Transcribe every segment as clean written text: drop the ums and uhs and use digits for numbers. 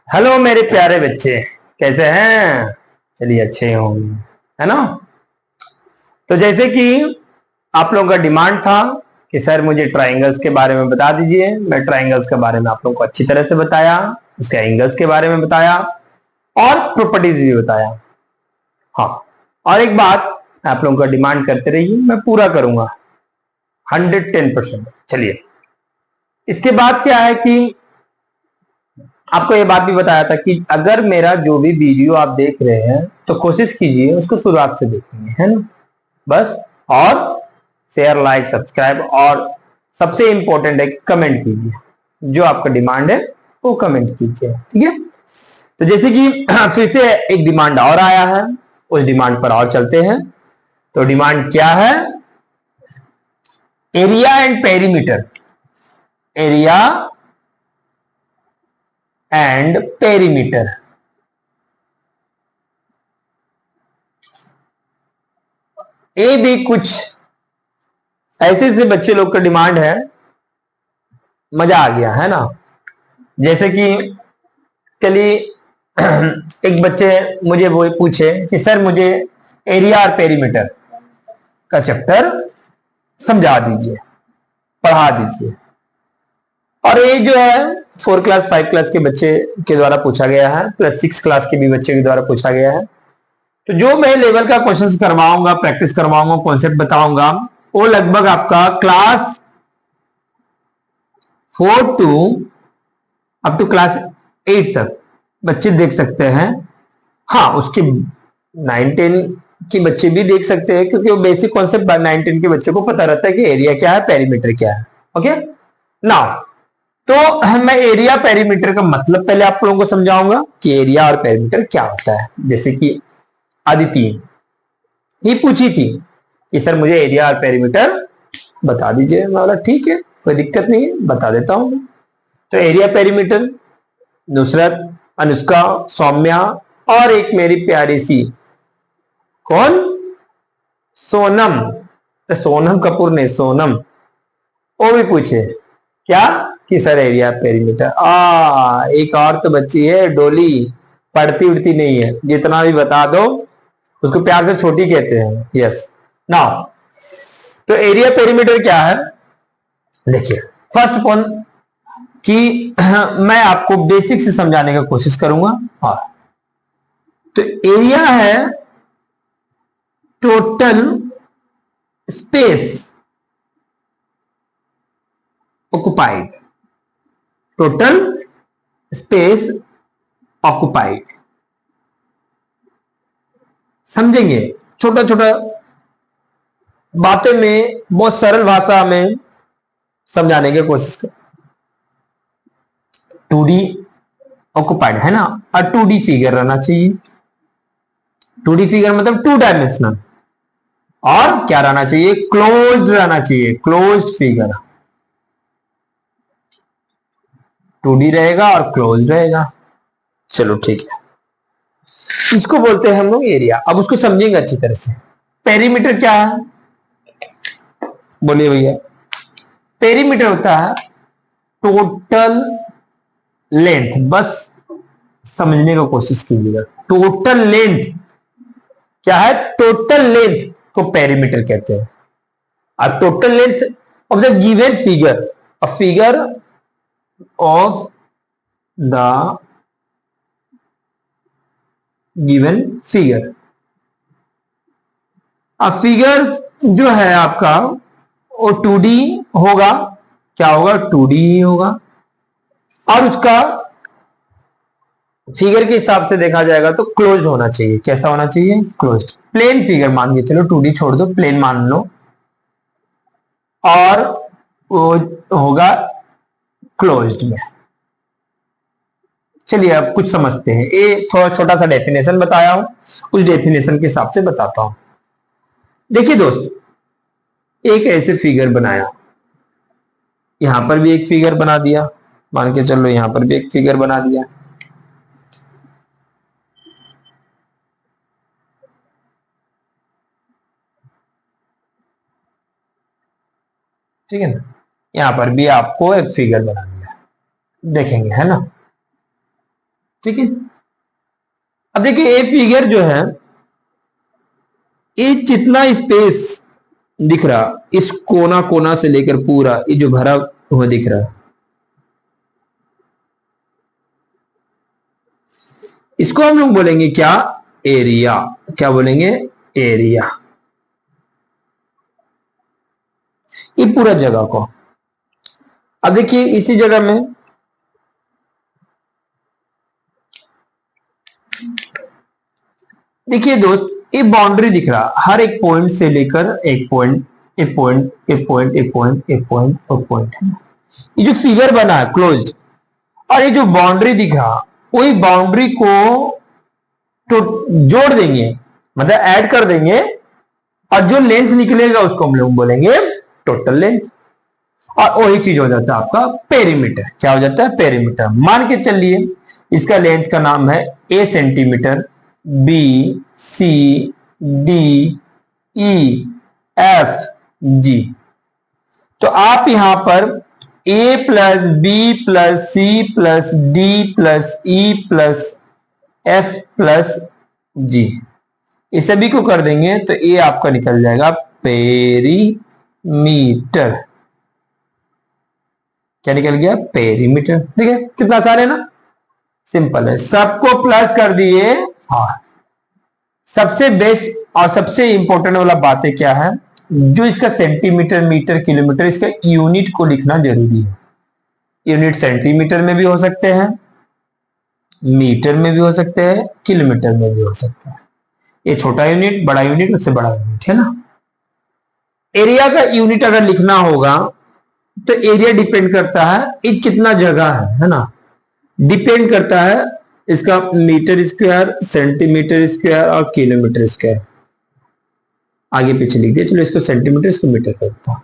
Hello मेरे प्यारे बच्चे, कैसे हैं? चलिए अच्छे होंगे, है ना। तो जैसे कि आप लोगों का डिमांड था कि सर मुझे ट्रायंगल्स के बारे में बता दीजिए। मैं ट्रायंगल्स के बारे में आप लोगों को अच्छी तरह से बताया, उसके एंगल्स के बारे में बताया और प्रॉपर्टीज भी बताया। हाँ, और एक बात, आप लोगों का डिमांड करते रहिए, मैं पूरा करूंगा 110%। चलिए, इसके बाद क्या है कि आपको ये बात भी बताया था कि अगर मेरा जो भी वीडियो आप देख रहे हैं तो कोशिश कीजिए उसको शुरुआत से देखेंगे, है ना, बस। और शेयर, लाइक, सब्सक्राइब, और सबसे इंपॉर्टेंट है कि कमेंट कीजिए। जो आपका डिमांड है वो कमेंट कीजिए, ठीक है। तो जैसे कि फिर से एक डिमांड और आया है, उस डिमांड पर और चलते हैं। तो डिमांड क्या है? Area and perimeter. Area and perimeter. ये भी कुछ ऐसे ऐसे बच्चे लोग का डिमांड है, मजा आ गया, है ना। जैसे कि चलिए, एक बच्चे मुझे वो पूछे कि सर मुझे एरिया और पेरीमीटर का चैप्टर समझा दीजिए, पढ़ा दीजिए। और ये जो है 4 क्लास 5 क्लास के बच्चे के द्वारा पूछा गया है, प्लस 6 क्लास के भी बच्चे के द्वारा पूछा गया है। तो जो मैं लेवल का क्वेश्चंस करवाऊंगा, प्रैक्टिस करवाऊंगा, कॉन्सेप्ट बताऊंगा, वो लगभग आपका class 4 to up to class 8 तक बच्चे देख सकते हैं। हाँ, उसके 9 10 के बच्चे भी देख सकते हैं, क्योंकि वो बेसिक कॉन्सेप्ट 9 10 के बच्चे को पता रहता है कि एरिया क्या है, पेरीमीटर क्या है। ओके ना। तो मैं एरिया पेरीमीटर का मतलब पहले आप लोगों को समझाऊंगा कि एरिया और पेरीमीटर क्या होता है। जैसे कि आदिति ये पूछी थी कि सर मुझे एरिया और पेरीमीटर बता दीजिए। मैं बोला ठीक है, कोई दिक्कत नहीं है, बता देता हूं। तो एरिया पेरीमीटर नुसरत, अनुष्का, सौम्या और एक मेरी प्यारी सी, कौन, सोनम, सोनम कपूर नहीं, सोनम, वो भी पूछे क्या कि सर एरिया पेरीमीटर। एक और तो बच्ची है डोली, पढ़ती उड़ती नहीं है, जितना भी बता दो उसको प्यार से छोटी कहते हैं। यस ना। तो एरिया पेरीमीटर क्या है? देखिए, फर्स्ट पॉइंट कि मैं आपको बेसिक से समझाने का कोशिश करूंगा। और तो एरिया है total space occupied. Total space occupied, समझेंगे? छोटा छोटा बातें में बहुत सरल भाषा में समझाने की कोशिश कर। 2D ऑक्युपाइड है ना, और 2D फिगर रहना चाहिए। 2D फिगर मतलब 2 डायमेंशनल। और क्या रहना चाहिए? क्लोज्ड रहना चाहिए, क्लोज्ड फिगर। 2D रहेगा और क्लोज रहेगा। चलो ठीक है, इसको बोलते हैं हम लोग एरिया। अब उसको समझेंगे अच्छी तरह से। पेरीमीटर क्या है? बोलिए भैया। पेरीमीटर होता है टोटल लेंथ। बस समझने का कोशिश कीजिएगा। टोटल लेंथ क्या है? टोटल लेंथ को पेरीमीटर कहते हैं। और total length of the given figure, a figure of the given figure. अब फिगर जो है आपका वो 2D होगा। क्या होगा? 2D ही होगा। और उसका फिगर के हिसाब से देखा जाएगा तो क्लोज्ड होना चाहिए। कैसा होना चाहिए? क्लोज्ड। प्लेन फिगर मान के चलो, 2D छोड़ दो, प्लेन मान लो। और वो होगा क्लोज्ड में। चलिए अब कुछ समझते हैं। ये थोड़ा छोटा सा डेफिनेशन बताया हूं, उस डेफिनेशन के हिसाब से बताता हूं। देखिए दोस्त, एक ऐसे फिगर बनाया, यहां पर भी एक फिगर बना दिया, मान के चलो यहां पर भी एक फिगर बना दिया। ठीक है ना, यहां पर भी आपको एक फिगर बना दिया, देखेंगे, है ना। ठीक है। अब देखिए ये फिगर जो है, ये जितना स्पेस दिख रहा, इस कोना कोना से लेकर पूरा ये जो भरा हुआ दिख रहा है, इसको हम लोग बोलेंगे क्या? एरिया। क्या बोलेंगे? एरिया। ये पूरा जगह को। अब देखिए इसी जगह में देखिए दोस्त, ये बाउंड्री दिख रहा, हर एक पॉइंट से लेकर एक पॉइंट, एक पॉइंट, एक पॉइंट, एक पॉइंट, एक पॉइंट और पॉइंट है। ये जो फिगर बना है क्लोज्ड, और ये जो बाउंड्री दिखा, वही बाउंड्री को तो जोड़ देंगे, मतलब ऐड कर देंगे, और जो लेंथ निकलेगा उसको हम लोग बोलेंगे टोटल लेंथ, और वही चीज हो जाता है आपका पेरीमीटर। क्या हो जाता है? पेरीमीटर। मान के चलिए इसका लेंथ का नाम है A centimetre, B, C, D, E, F, G. तो आप यहां पर A plus B plus C plus D plus E plus F plus G, इस सभी को कर देंगे तो ये आपका निकल जाएगा पेरीमीटर। क्या निकल गया? पेरीमीटर। ठीक है, कितना आसान है ना, सिंपल है। सबको प्लस कर दिए। हाँ, सबसे बेस्ट और सबसे इंपॉर्टेंट वाला बातें क्या है, जो इसका सेंटीमीटर, मीटर, किलोमीटर, इसका यूनिट को लिखना जरूरी है। यूनिट सेंटीमीटर में भी हो सकते हैं, मीटर में भी हो सकते हैं, किलोमीटर में भी हो सकता है। ये छोटा यूनिट, बड़ा यूनिट, उससे बड़ा यूनिट है ना। एरिया का यूनिट अगर लिखना होगा तो एरिया डिपेंड करता है ये कितना जगह है ना, डिपेंड करता है इसका मीटर स्क्वायर, सेंटीमीटर स्क्वायर और किलोमीटर स्क्वायर। आगे पीछे लिख दिया, चलो इसको सेंटीमीटर, इसको मीटर करता हूं।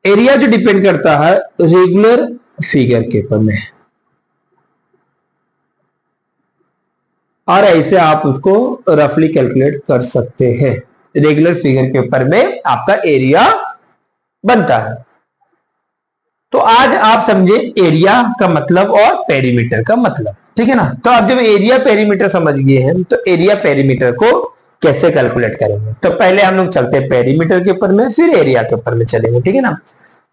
एरिया जो डिपेंड करता है रेगुलर फिगर के ऊपर में, और ऐसे आप उसको रफली कैलकुलेट कर सकते हैं। रेगुलर फिगर के ऊपर में आपका एरिया बनता है। तो आज आप समझे एरिया का मतलब और पेरीमीटर का मतलब, ठीक है ना। तो अब जब एरिया पेरीमीटर समझ गए हैं, तो एरिया पेरीमीटर को कैसे कैलकुलेट करेंगे, तो पहले हम लोग चलते हैं पेरीमीटर के ऊपर में, फिर एरिया के ऊपर में चलेंगे, ठीक है ना,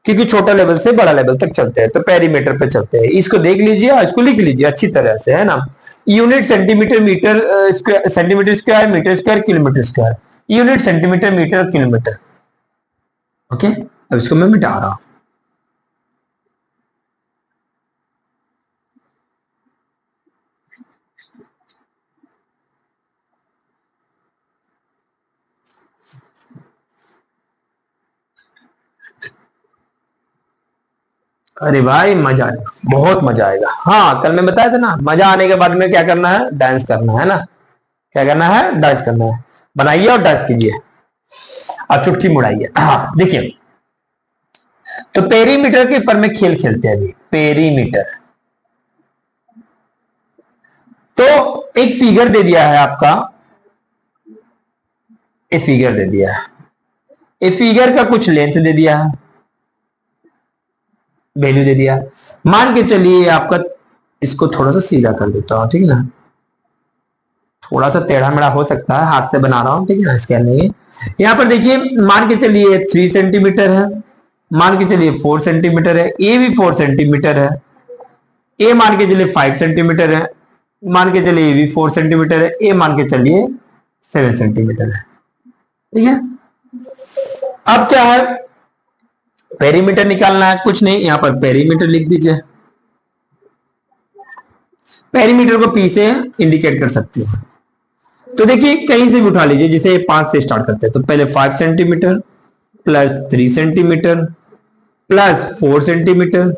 क्योंकि छोटा लेवल से बड़ा लेवल तक चलते हैं। तो पेरीमीटर पे चलते हैं, इसको देख लीजिए और इसको लिख लीजिए अच्छी तरह से, है ना। Unit centimetre, metre square, centimetre square, metre square, kilometre square. Unit centimetre, metre, kilometre. Okay, अब इसको मैं मिटा रहा हूं। अरे भाई मजा आएगा, बहुत मजा आएगा। हाँ, कल मैं बताया था ना, मजा आने के बाद में क्या करना है? डांस करना है ना। क्या करना है? डांस करना है। बनाइए और डांस कीजिए और चुटकी मुड़ाइए। हाँ देखिए, तो पेरीमीटर के ऊपर में खेल खेलते हैं अभी। पेरीमीटर तो एक फिगर दे दिया है आपका, एक फिगर दे दिया है, एक फिगर का कुछ लेंथ दे दिया है, वैल्यू दे दिया। मान के चलिए आपका, इसको थोड़ा सा सीधा कर देता हूं, ठीक है ना, थोड़ा सा टेढ़ा मेढ़ा हो सकता है, हाथ से बना रहा हूं, ठीक है ना, इसके लिए यहां पर देखिए, मान के चलिए 3 सेंटीमीटर है, मान के चलिए 4 सेंटीमीटर है, ये भी 4 सेंटीमीटर है, ये मान के चलिए 5 सेंटीमीटर है, मान के चलिए ये भी 4 सेंटीमीटर है, ये मान के चलिए 7 सेंटीमीटर है, ठीक है। अब क्या है, पेरीमीटर निकालना है, कुछ नहीं, यहां पर पेरीमीटर लिख दीजिए। पेरीमीटर को पी से इंडिकेट कर सकते हैं। तो देखिए कहीं से भी उठा लीजिए, जिसे 5 से स्टार्ट करते हैं, तो पहले 5 centimetre plus 3 centimetre plus 4 centimetre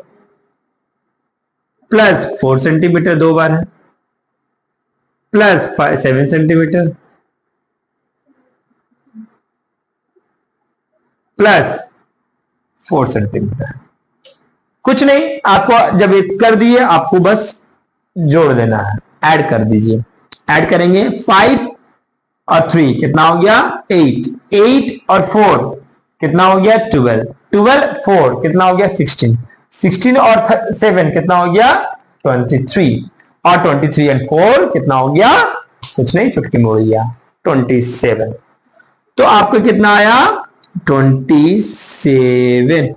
plus 4 centimetre, 2 बार है, प्लस 7 सेंटीमीटर प्लस 4 सेंटीमीटर। कुछ नहीं, आपको जब एक कर दिए, आपको बस जोड़ देना है, ऐड कर दीजिए। ऐड करेंगे 5 और 3 कितना हो गया? 8, 8 और 4 कितना हो गया? 12, 12, 4 कितना हो गया? 16, 16 और 7 कितना हो गया? 23, और 23 एंड 4 कितना हो गया, कुछ नहीं, चुटकी मोड़ गया 27। तो आपको कितना आया 27,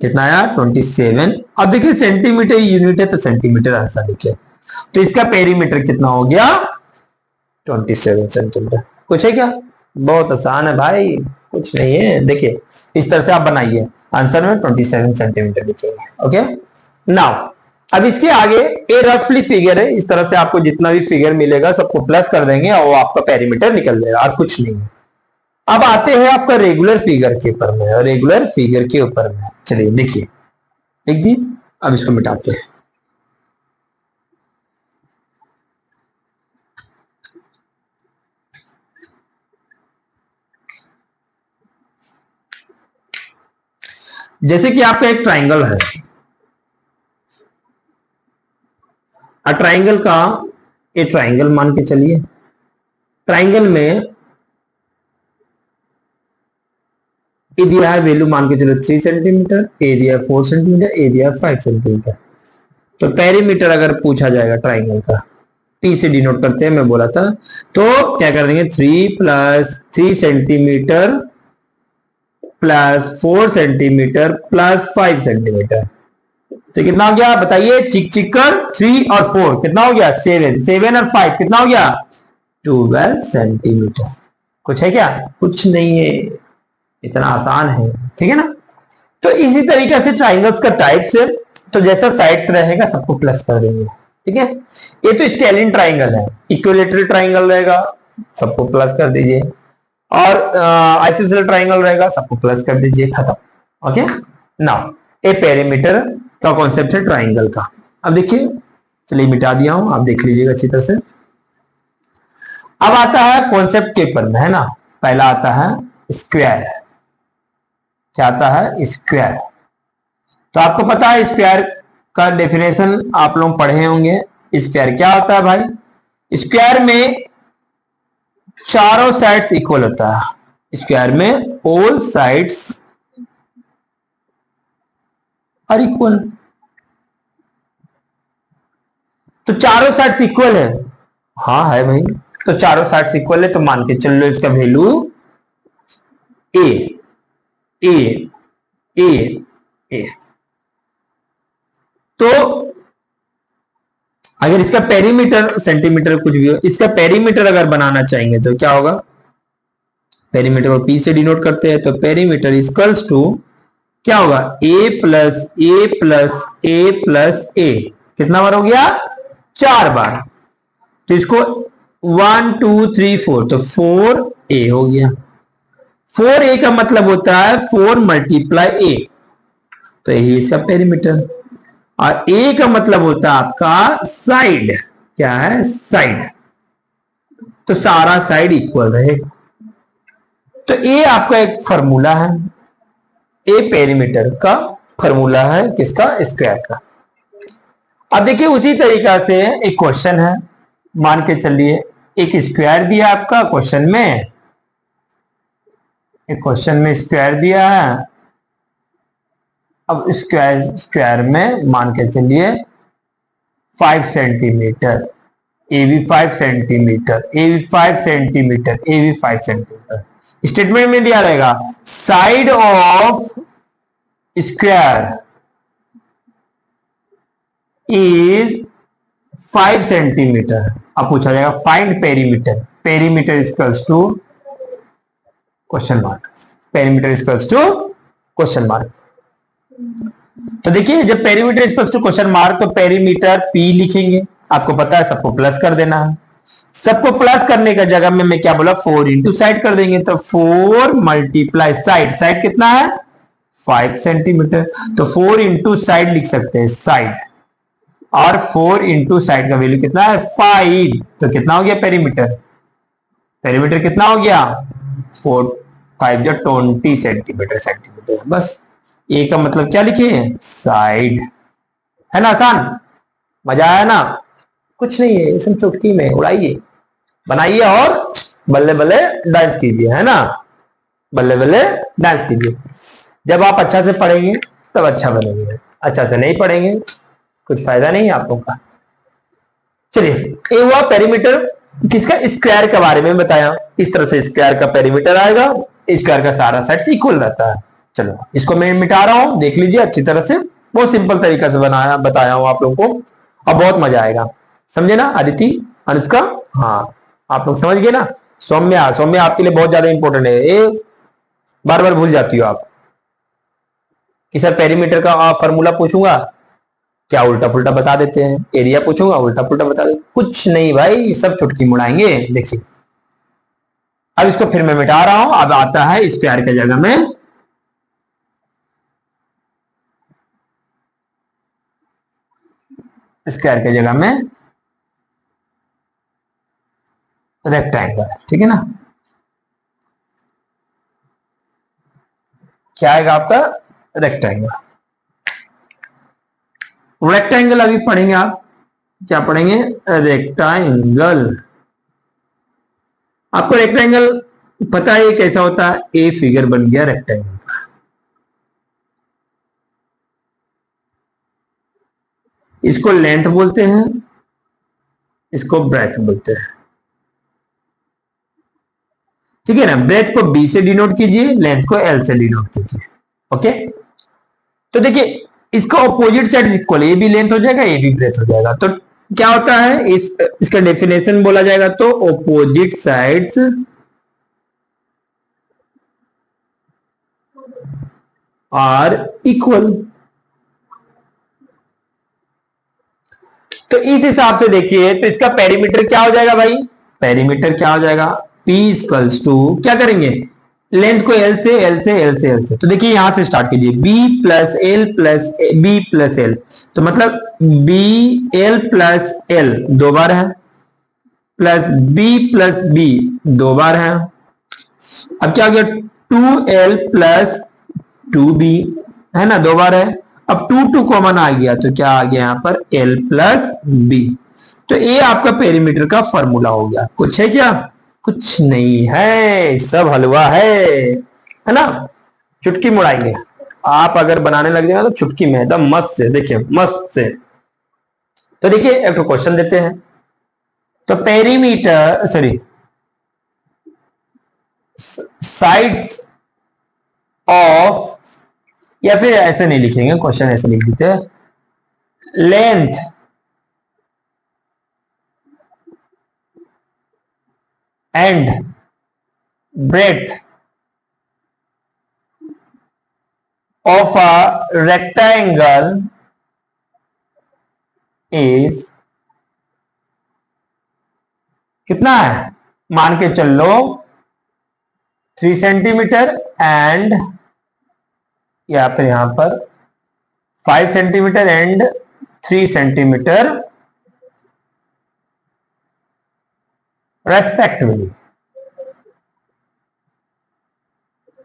कितना आया 27। अब देखिए सेंटीमीटर यूनिट है तो सेंटीमीटर आंसर लिखिए। तो इसका पेरीमीटर कितना हो गया 27 सेंटीमीटर। कुछ है क्या, बहुत आसान है भाई, कुछ नहीं है। देखिए इस तरह से आप बनाइए, आंसर में 27 सेंटीमीटर लिखेंगे। ओके नाउ अब इसके आगे ए रफली फिगर है, इस तरह से आपको जितना भी फिगर मिलेगा सबको प्लस कर देंगे और वो आपका पेरीमीटर निकल जाएगा और कुछ नहीं है। अब आते हैं आपका रेगुलर फिगर के ऊपर में, और रेगुलर फिगर के ऊपर में चलिए देखिए एक दिन, अब इसको मिटाते हैं। जैसे कि आपका एक ट्राइंगल है, ट्राइंगल का ये ट्राइंगल मान के चलिए, ट्राइंगल में ए दिया है वैल्यू मान के चलो 3 सेंटीमीटर, ए दिया है 4 सेंटीमीटर, ए दिया है 5 सेंटीमीटर। तो पेरीमीटर अगर पूछा जाएगा ट्राइंगल का, पी से डिनोट करते हैं, मैं बोला था, तो क्या कर देंगे 3 plus 3 centimetre plus 4 centimetre plus 5 centimetre. तो कितना हो गया बताइए, चिक चिक कर 3 और 4 कितना हो गया 7, 7 और 5 कितना हो गया 12 सेंटीमीटर। कुछ है क्या, कुछ नहीं है, इतना आसान है, ठीक है ना। तो इसी तरीके से ट्राइंगल्स का टाइप्स है, तो जैसा साइड्स रहेगा सबको प्लस कर देंगे, ठीक है। ये तो स्केलिन ट्राइंगल है, इक्विलेटरल ट्राइंगल रहेगा सबको प्लस कर दीजिए, और आइसोसेलेस ट्राइंगल रहेगा सबको प्लस कर दीजिए, खत्म। ओके नाउ ए पेरीमीटर का कॉन्सेप्ट है ट्राइंगल का। अब देखिए चलिए मिटा दिया हूं, आप देख लीजिएगा अच्छी तरह से। अब आता है कॉन्सेप्ट के ऊपर में, है ना। पहला आता है स्क्वायर, क्या आता है स्क्वायर। तो आपको पता है स्क्वायर का डेफिनेशन आप लोग पढ़े होंगे। स्क्वायर क्या होता है भाई, स्क्वायर में चारों साइड्स इक्वल होता है, स्क्वायर में ऑल साइड्स आर इक्वल। तो चारों साइड्स इक्वल है, हाँ है भाई, तो चारों साइड्स इक्वल है, तो मान के चल लो इसका वैल्यू ए ए ए ए। तो अगर इसका पेरीमीटर सेंटीमीटर कुछ भी हो, इसका पेरीमीटर अगर बनाना चाहेंगे तो क्या होगा, पेरीमीटर को पी से डिनोट करते हैं, तो पेरीमीटर इक्वल्स टू क्या होगा ए प्लस ए प्लस ए प्लस ए। कितना बार हो गया 4 बार। तो इसको 1 2 3 4, तो 4a हो गया। 4a का मतलब होता है 4 मल्टीप्लाई a, तो यही इसका पेरीमीटर। और a का मतलब होता है आपका साइड, क्या है साइड, तो सारा साइड इक्वल रहे। तो a आपका एक फॉर्मूला है, a पेरीमीटर का फॉर्मूला है किसका, स्क्वायर का। अब देखिए उसी तरीका से एक क्वेश्चन है, मान के चलिए एक स्क्वायर दिया आपका क्वेश्चन में, एक क्वेश्चन में स्क्वायर दिया है। अब स्क्वायर में मान के चलिए 5 सेंटीमीटर, ए भी 5 सेंटीमीटर, ए भी 5 सेंटीमीटर, ए भी 5 सेंटीमीटर। स्टेटमेंट में दिया रहेगा side of square is 5 centimetre. अब पूछा जाएगा find perimeter, perimeter equals to question mark, perimeter equals to question mark. तो देखिए जब perimeter equals to question mark, तो पेरीमीटर पी लिखेंगे, आपको पता है सबको प्लस कर देना है। सबको प्लस करने का जगह में मैं क्या बोला 4 इंटू साइड कर देंगे, तो 4 मल्टीप्लाई साइड, साइड कितना है 5 सेंटीमीटर, तो 4 इंटू साइड लिख सकते हैं साइड, और 4 इंटू साइड का वैल्यू कितना है 5, तो कितना हो गया पेरीमीटर, पेरीमीटर कितना हो गया 4 5 जो 20 सेंटीमीटर, सेंटीमीटर। बस ए का मतलब क्या लिखे साइड, है ना, आसान, मजा आया ना। कुछ नहीं है, इसमें चुटकी में उड़ाइए, बनाइए और बल्ले बल्ले डांस कीजिए, है ना, बल्ले बल्ले डांस कीजिए। जब आप अच्छा से पढ़ेंगे तब अच्छा बनेंगे, अच्छा से नहीं पढ़ेंगे कुछ फायदा नहीं है आप लोगों का। चलिए, ये हुआ पेरीमीटर किसका, स्क्वायर के बारे में बताया। इस तरह से स्क्वायर का पेरीमीटर आएगा, स्क्वायर का सारा साइड इक्वल रहता है। चलो इसको मैं मिटा रहा हूं, देख लीजिए अच्छी तरह से, बहुत सिंपल तरीका से बनाया बताया हूं आप लोगों को, अब बहुत मजा आएगा। समझे ना अदिति, अनुष्का? हाँ, आप लोग समझ गए ना। सौम्या, सौम्या आपके लिए बहुत ज्यादा इंपॉर्टेंट है, ये बार बार भूल जाती हो आप कि सर पेरीमीटर का फॉर्मूला पूछूंगा क्या उल्टा पुल्टा बता देते हैं, एरिया पूछूंगा उल्टा पुल्टा बता देते, कुछ नहीं भाई, सब चुटकी मुड़ाएंगे। देखिए अब इसको फिर मैं मिटा रहा हूं, अब आता है स्क्वायर की जगह में स्क्वायर की जगह में रेक्टेंगल, ठीक है ना। क्या आएगा आपका, रेक्टेंगल। रेक्टेंगल अभी पढ़ेंगे आप, क्या पढ़ेंगे, रेक्टेंगल। आपको रेक्टेंगल पता है कैसा होता है, ए फिगर बन गया रेक्टेंगल का। इसको लेंथ बोलते हैं, इसको ब्रेथ बोलते हैं, ठीक है ना। ब्रेथ को बी से डिनोट कीजिए, लेंथ को एल से डिनोट कीजिए। ओके, तो देखिए इसका ऑपोजिट साइड इक्वल, ये भी लेंथ हो जाएगा, ये भी ब्रेथ हो जाएगा, तो क्या होता है इसका डेफिनेशन बोला जाएगा तो ऑपोजिट साइड्स आर इक्वल। तो इस हिसाब से देखिए, तो इसका पेरीमीटर क्या हो जाएगा भाई, पेरीमीटर क्या हो जाएगा, P इक्वल्स टू क्या करेंगे, लेंथ को L से L से L से L से, तो देखिए यहां से स्टार्ट कीजिए, B plus L plus B plus L, तो मतलब B L प्लस एल दो बार है, प्लस B प्लस बी दो बार है। अब क्या हो गया, 2L प्लस 2B है ना, दो बार है। अब 2 कॉमन आ गया, तो क्या आ गया यहाँ पर, L प्लस बी। तो ये आपका पेरीमीटर का फॉर्मूला हो गया। कुछ है क्या, कुछ नहीं है, सब हलवा है ना। चुटकी मुड़ाएंगे, आप अगर बनाने लग जाएगा तो चुटकी में एकदम मस्त से, देखिए मस्त से। तो देखिए एक तो क्वेश्चन देते हैं, तो पेरीमीटर सॉरी साइड्स ऑफ, या फिर ऐसे नहीं लिखेंगे, क्वेश्चन ऐसे लिख देते हैं, length and breadth of a rectangle is, कितना है, मान के चल लो 3 सेंटीमीटर एंड, या फिर यहां पर 5 सेंटीमीटर एंड 3 सेंटीमीटर रेस्पेक्टिवली,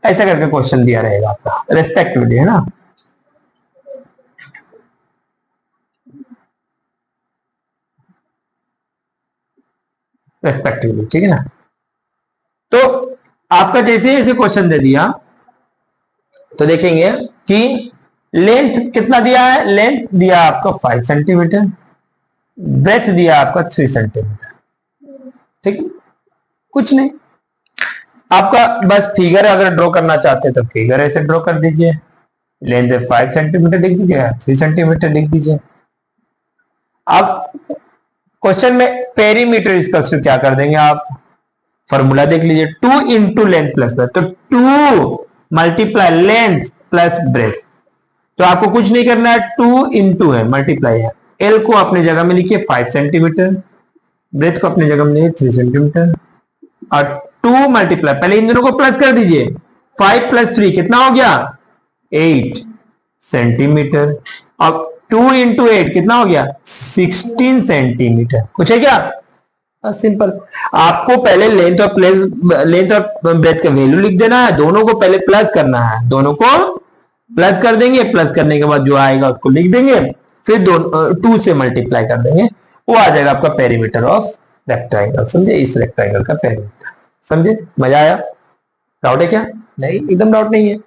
ऐसा करके क्वेश्चन दिया रहेगा आपका, रेस्पेक्टिवली है ना। रेस्पेक्टिवली, ठीक है ना। तो आपका जैसे ऐसे क्वेश्चन दे दिया, तो देखेंगे कि लेंथ कितना दिया है, लेंथ दिया आपका 5 सेंटीमीटर, ब्रेथ दिया आपका 3 सेंटीमीटर, ठीक है, कुछ नहीं। आपका बस फिगर अगर ड्रॉ करना चाहते हैं तो फिगर ऐसे ड्रॉ कर दीजिए, लेंथ 5 सेंटीमीटर लिख दीजिए, 3 सेंटीमीटर लिख दीजिए। अब क्वेश्चन में पेरीमीटर इक्वल्स टू क्या कर देंगे आप, फॉर्मूला देख लीजिए, 2 इंटू लेंथ प्लस ब्रेथ, तो 2 मल्टीप्लाई लेंथ प्लस ब्रेथ, तो आपको कुछ नहीं करना है, 2 इंटू है, मल्टीप्लाई है, एल को अपनी जगह में लिखिए 5 सेंटीमीटर, ब्रेथ को अपनी जगह में लिखिए 3 सेंटीमीटर, और 2 मल्टीप्लाई, पहले इन दोनों को प्लस कर दीजिए, 5 प्लस 3 कितना हो गया, 8 सेंटीमीटर, अब 2 इंटू 8 कितना हो गया, 16 सेंटीमीटर। कुछ है क्या, सिंपल। आपको पहले लेंथ और ब्रेथ का वैल्यू लिख देना है, दोनों को पहले प्लस करना है, दोनों को प्लस कर देंगे, प्लस करने के बाद जो आएगा उसको लिख देंगे, फिर 2 से मल्टीप्लाई कर देंगे, वो आ जाएगा आपका पेरीमीटर ऑफ रेक्टेंगल। समझे, इस रेक्टेंगल का पेरीमीटर। समझे, मजा आया, डाउट है क्या, नहीं एकदम डाउट नहीं है।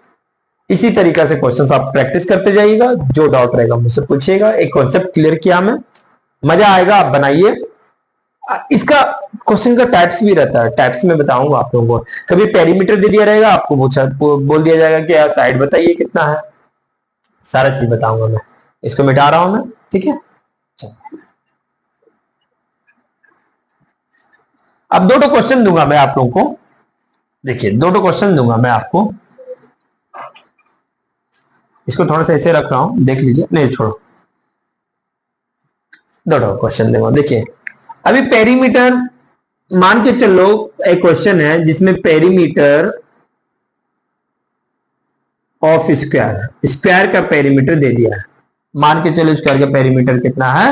इसी तरीका से क्वेश्चंस आप प्रैक्टिस करते जाइएगा, जो डाउट रहेगा मुझसे पूछिएगा। एक कॉन्सेप्ट क्लियर किया मैं, मजा आएगा, आप बनाइए। इसका क्वेश्चन का टाइप्स भी रहता है, टाइप्स में बताऊंगा आप लोगों को। कभी पेरीमीटर दे दिया रहेगा आपको, बोल दिया जाएगा कि यार साइड बताइए कितना है, सारा चीज बताऊंगा मैं। इसको मिटा रहा हूं मैं, ठीक है। अब दो क्वेश्चन दूंगा मैं आप लोगों को, देखिए दो क्वेश्चन दूंगा मैं आपको। इसको थोड़ा सा ऐसे रख रहा हूं, देख लीजिए, नहीं छोड़ो, दो क्वेश्चन दूंगा। देखिए अभी पेरीमीटर, मान के चलो एक क्वेश्चन है जिसमें पेरीमीटर ऑफ स्क्वायर, स्क्वायर का पेरीमीटर दे दिया है। मान के चलो स्क्वायर का पेरीमीटर कितना है,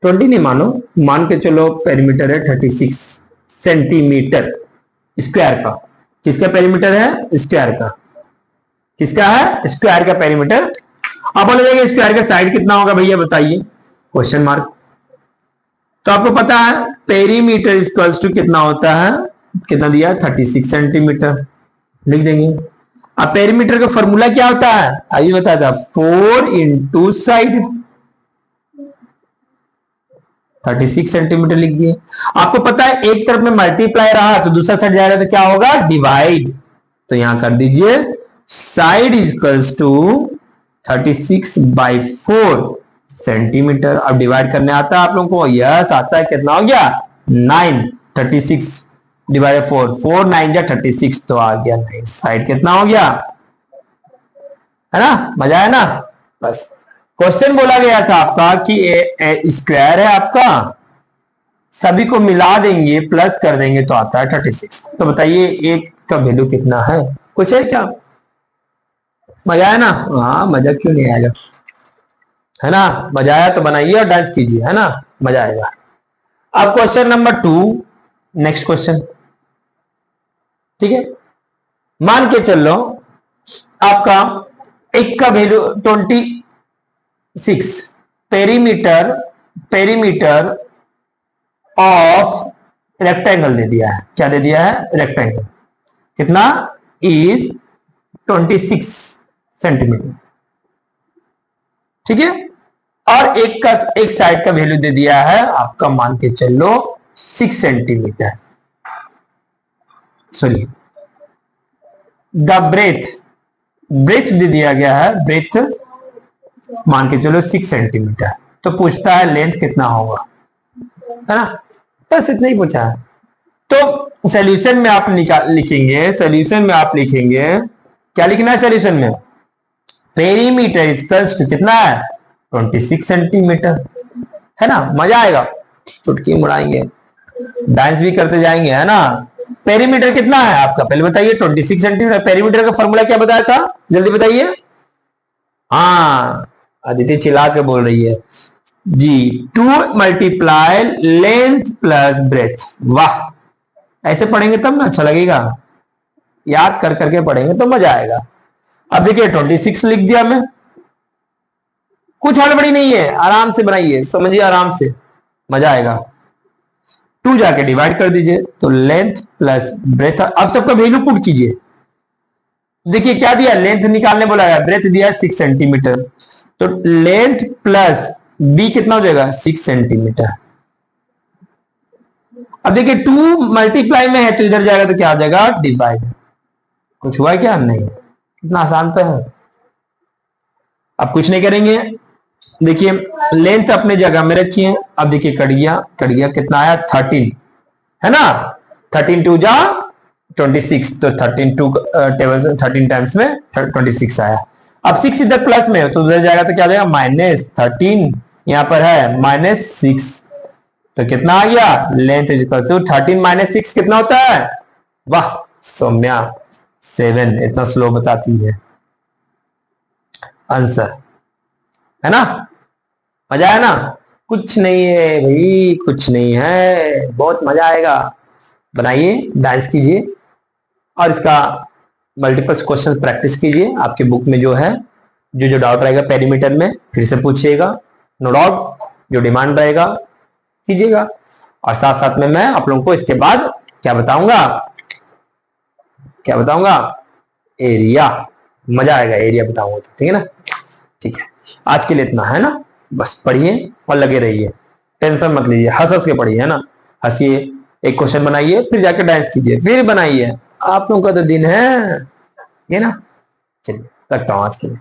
20 नहीं मानो, मान के चलो पेरीमीटर है 36 सेंटीमीटर स्क्वायर का। किसका पेरीमीटर है, स्क्वायर का। किसका है, स्क्वायर का पेरीमीटर। आप बोलेंगे स्क्वायर का साइड कितना होगा भैया बताइए, क्वेश्चन मार्क। तो आपको पता है पेरीमीटर इक्वल्स टू कितना होता है, कितना दिया है 36 सेंटीमीटर, लिख देंगे। अब पेरीमीटर का फॉर्मूला क्या होता है, अभी बताया था, 4 इंटू साइड, 36 सेंटीमीटर लिख दिए। आपको पता है एक तरफ में मल्टीप्लाई रहा तो दूसरा साइड जाएगा तो क्या होगा, डिवाइड। तो यहां कर दीजिए साइड इक्वल्स टू 36/4 सेंटीमीटर। अब डिवाइड करने आता है आप लोगों को, यस आता है, कितना हो गया 9, 36 डिवाइड 4, 4 9 जा 36, तो आ गया 9। साइड कितना हो गया, है ना, मजा है ना। बस क्वेश्चन बोला गया था आपका कि स्क्वायर है आपका, सभी को मिला देंगे प्लस कर देंगे तो आता है 36। तो बताइए एक का वैल्यू कितना है, कुछ है क्या, मजा है ना। हाँ मजा क्यों नहीं आएगा, है ना। मजा आया तो बनाइए और डांस कीजिए, है ना, मजा आएगा। अब क्वेश्चन नंबर 2, नेक्स्ट क्वेश्चन, ठीक है। मान के चलो आपका एक का वैल्यू 26, पेरीमीटर ऑफ रेक्टेंगल दे दिया है। क्या दे दिया है, रेक्टेंगल कितना इज 26 सेंटीमीटर, ठीक है। और एक साइड का वैल्यू दे दिया है आपका, मान के चलो 6 सेंटीमीटर, सॉरी द ब्रेथ दे दिया गया है, ब्रेथ मान के चलो 6 सेंटीमीटर। तो पूछता है लेंथ कितना होगा, है ना, बस इतना ही पूछा है। तो सॉल्यूशन में आप लिखेंगे, सॉल्यूशन में आप लिखेंगे, क्या लिखना है सॉल्यूशन में, पेरीमीटर इक्वल्स टू कितना है 26 सेंटीमीटर, है ना। मजा आएगा, चुटकी मुड़ाएंगे, डांस भी करते जाएंगे, है ना। पेरीमीटर कितना है आपका, पहले बताइए 26 सेंटीमीटर। पेरीमीटर का फॉर्मूला क्या बताया था, जल्दी बताइए। हाँ अदिति चिल्ला के बोल रही है जी, 2 मल्टीप्लाई लेंथ प्लस ब्रेथ। वाह, ऐसे पढ़ेंगे तब ना अच्छा लगेगा, याद कर करके पढ़ेंगे तो मजा आएगा। अब देखिए 26 लिख दिया मैं, कुछ हड़बड़ी नहीं है, आराम से बनाइए, समझिए आराम से, मजा आएगा। 2 जाके डिवाइड कर दीजिए तो लेंथ प्लस ब्रेथ। अब सबका वैल्यू पुट कीजिए। देखिए क्या दिया, लेंथ निकालने बोला है, ब्रेथ दिया 6 सेंटीमीटर, तो लेंथ प्लस बी कितना हो जाएगा 6 सेंटीमीटर। अब देखिए 2 मल्टीप्लाई में है तो इधर जाएगा तो क्या हो जाएगा डिवाइड। कुछ हुआ क्या, नहीं, कितना आसान तो है। अब कुछ नहीं करेंगे, देखिए लेंथ अपने जगह में रखिए। अब देखिए कट गया कितना आया 13, है ना। 13 2 जा 26, तो 13 2 टेबल 13 टाइम्स में 26 आया। अब 6 इधर प्लस में तो उधर जाएगा तो क्या आ जाएगा -13, यहां पर है -6, तो कितना आ गया लेंथ इक्वल टू 13 - 6 कितना होता है। वाह सौम्या 7, इतना स्लो बताती है आंसर, है ना। मजा आया ना, कुछ नहीं है भाई, कुछ नहीं है, बहुत मजा आएगा। बनाइए, डांस कीजिए और इसका मल्टीपल क्वेश्चन प्रैक्टिस कीजिए। आपके बुक में जो है, जो डाउट रहेगा पेरीमीटर में फिर से पूछिएगा, नो डाउट जो डिमांड रहेगा कीजिएगा। और साथ साथ में मैं आप लोगों को इसके बाद क्या बताऊंगा, एरिया, मजा आएगा एरिया बताऊंगा तो, ठीक है ना। ठीक है, आज के लिए इतना है ना, बस पढ़िए और लगे रहिए, टेंशन मत लीजिए, हंस हंस के पढ़िए, है ना, हंसिए, एक क्वेश्चन बनाइए, फिर जाकर डांस कीजिए, फिर बनाइए, आप लोगों का तो दिन है, ये ना। चलिए रखता हूँ आज के लिए।